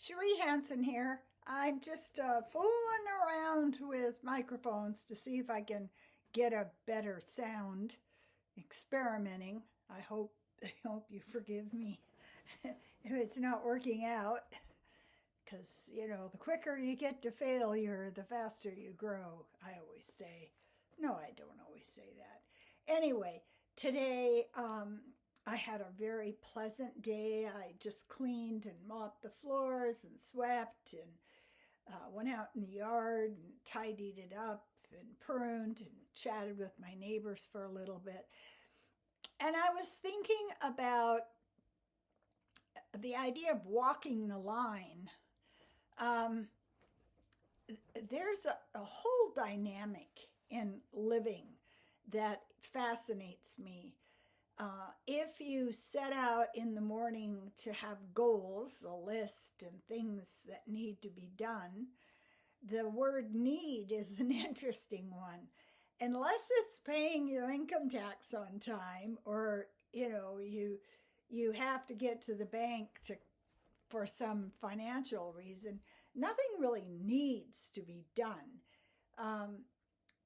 Cherie Hanson here. I'm just fooling around with microphones to see if I can get a better sound. Experimenting. I hope you forgive me if it's not working out. Because, the quicker you get to failure, the faster you grow, I always say. No, I don't always say that. Anyway, today I had a very pleasant day. I just cleaned and mopped the floors and swept and went out in the yard and tidied it up and pruned and chatted with my neighbors for a little bit. And I was thinking about the idea of walking the line. There's a whole dynamic in living that fascinates me. If you set out in the morning to have goals, a list, and things that need to be done, the word need is an interesting one. Unless it's paying your income tax on time, or you have to get to the bank for some financial reason, nothing really needs to be done.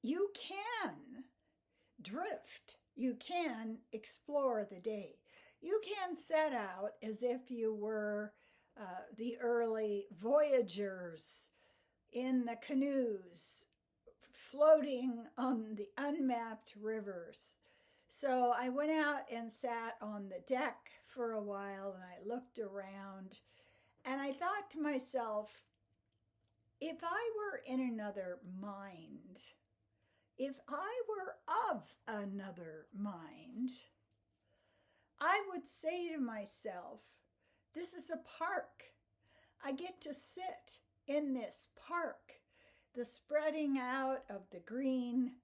You can drift. You can explore the day. You can set out as if you were the early voyagers in the canoes, floating on the unmapped rivers. So I went out and sat on the deck for a while and I looked around and I thought to myself, if I were in another mind, if I were of another mind, I would say to myself, this is a park. I get to sit in this park. The spreading out of the green,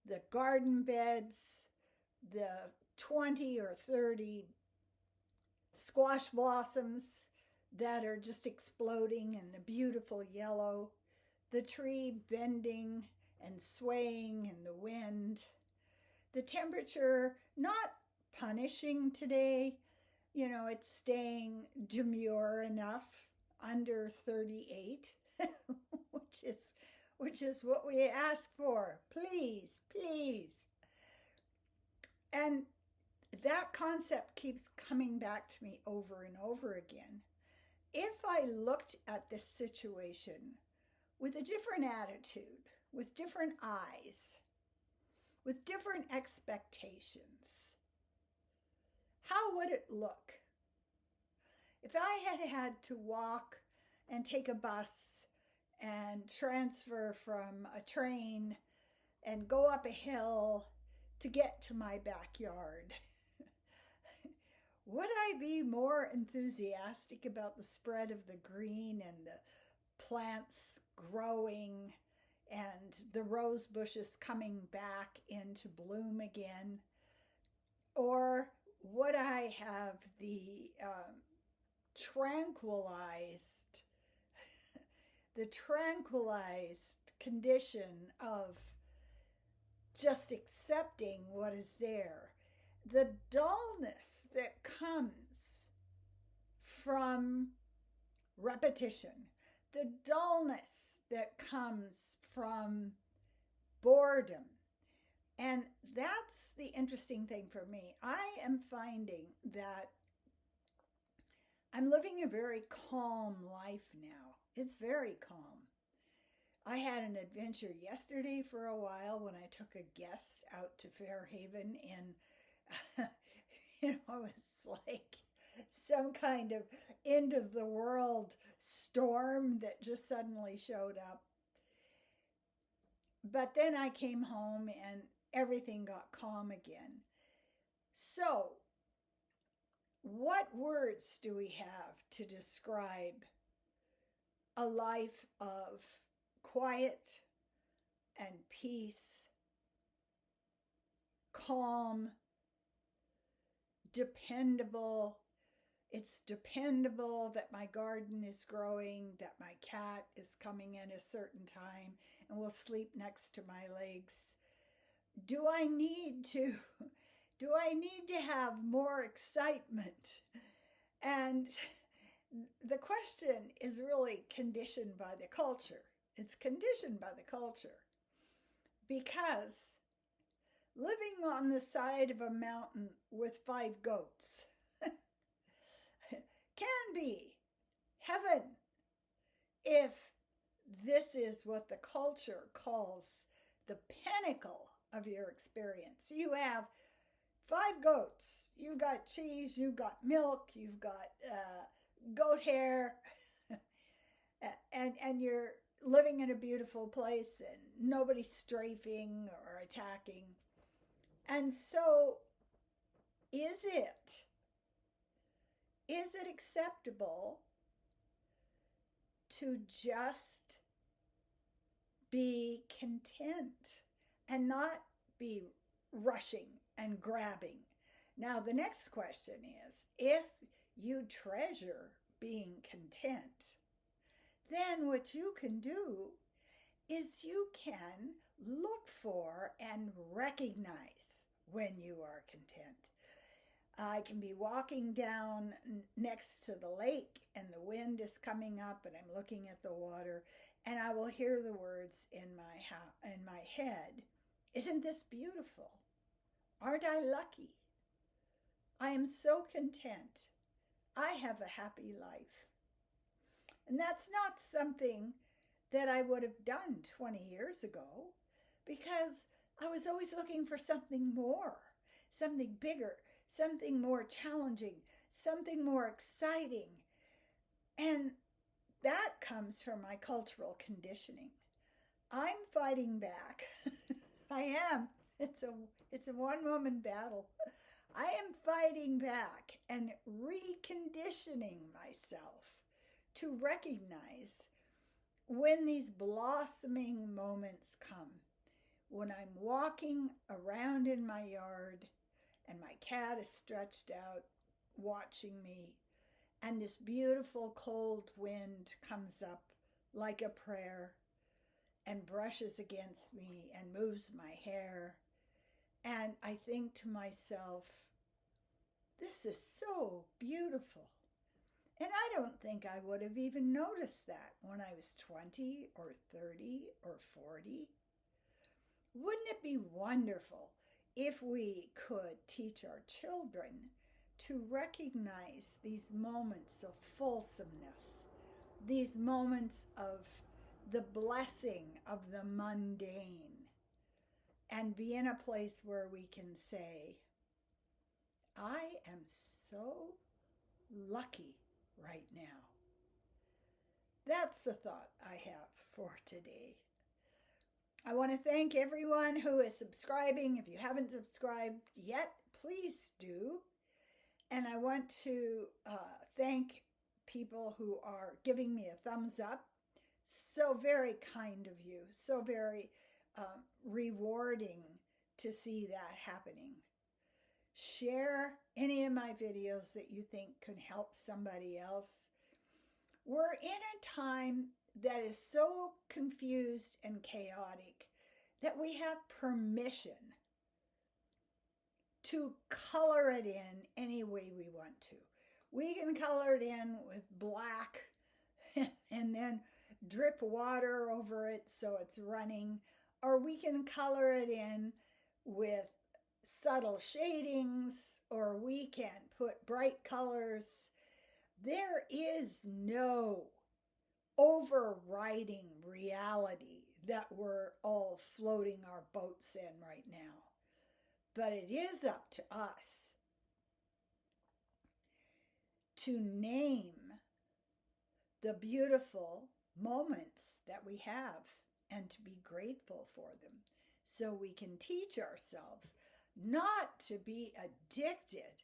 the garden beds, the 20 or 30 squash blossoms that are just exploding in the beautiful yellow, the tree bending and swaying in the wind, the temperature not punishing today, it's staying demure enough, under 38, which is what we ask for. Please, please. And that concept keeps coming back to me over and over again. If I looked at this situation with a different attitude, with different eyes, with different expectations, how would it look? If I had had to walk and take a bus and transfer from a train and go up a hill to get to my backyard, would I be more enthusiastic about the spread of the green and the plants growing and the rose bushes coming back into bloom again? Or would I have the tranquilized condition of just accepting what is there? The dullness that comes from repetition, the dullness that comes from boredom. And that's the interesting thing for me. I am finding that I'm living a very calm life now. It's very calm. I had an adventure yesterday for a while when I took a guest out to Fairhaven and it was like some kind of end of the world storm that just suddenly showed up. But then I came home and everything got calm again. So, what words do we have to describe a life of quiet and peace, calm, dependable? It's dependable that my garden is growing, that my cat is coming in a certain time and will sleep next to my legs. Do I need to have more excitement? And the question is really conditioned by the culture. It's conditioned by the culture because living on the side of a mountain with 5 goats can be heaven if this is what the culture calls the pinnacle of your experience. You have 5 goats, you've got cheese, you've got milk, you've got goat hair, and you're living in a beautiful place and nobody's strafing or attacking. And so is it acceptable to just be content and not be rushing and grabbing? Now, the next question is, if you treasure being content, then what you can do is you can look for and recognize when you are content. I can be walking down next to the lake and the wind is coming up and I'm looking at the water and I will hear the words in my head, "Isn't this beautiful? Aren't I lucky? I am so content. I have a happy life." And that's not something that I would have done 20 years ago because I was always looking for something more, something bigger, something more challenging, something more exciting. And that comes from my cultural conditioning. I'm fighting back. I am. It's a one-woman battle. I am fighting back and reconditioning myself to recognize when these blossoming moments come. When I'm walking around in my yard and my cat is stretched out watching me, and this beautiful cold wind comes up like a prayer and brushes against me and moves my hair. And I think to myself, this is so beautiful. And I don't think I would have even noticed that when I was 20 or 30 or 40. Wouldn't it be wonderful if we could teach our children to recognize these moments of fulsomeness, these moments of the blessing of the mundane, and be in a place where we can say, I am so lucky right now. That's the thought I have for today. I want to thank everyone who is subscribing. If you haven't subscribed yet, please do. And I want to thank people who are giving me a thumbs up. So very kind of you. So very rewarding to see that happening. Share any of my videos that you think can help somebody else. We're in a time that is so confused and chaotic that we have permission to color it in any way we want to. We can color it in with black and then drip water over it so it's running, or we can color it in with subtle shadings, or we can put bright colors. There is no overriding reality that we're all floating our boats in right now. But it is up to us to name the beautiful moments that we have and to be grateful for them so we can teach ourselves not to be addicted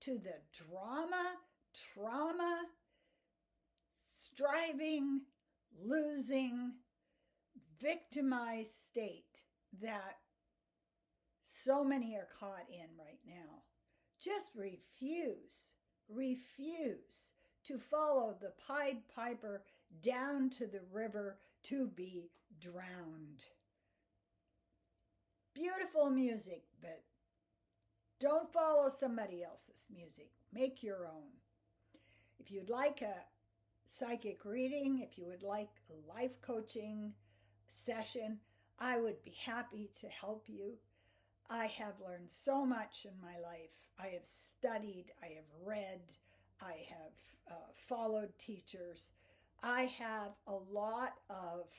to the drama, trauma, striving, losing, victimized state that so many are caught in right now. Just refuse to follow the Pied Piper down to the river to be drowned. Beautiful music, but don't follow somebody else's music. Make your own. If you'd like a psychic reading, if you would like a life coaching session, I would be happy to help you. I have learned so much in my life. I have studied, I have read, I have followed teachers. I have a lot of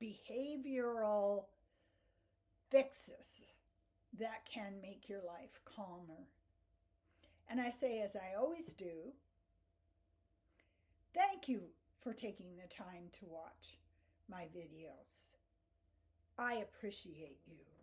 behavioral fixes that can make your life calmer. And I say, as I always do, thank you for taking the time to watch my videos. I appreciate you.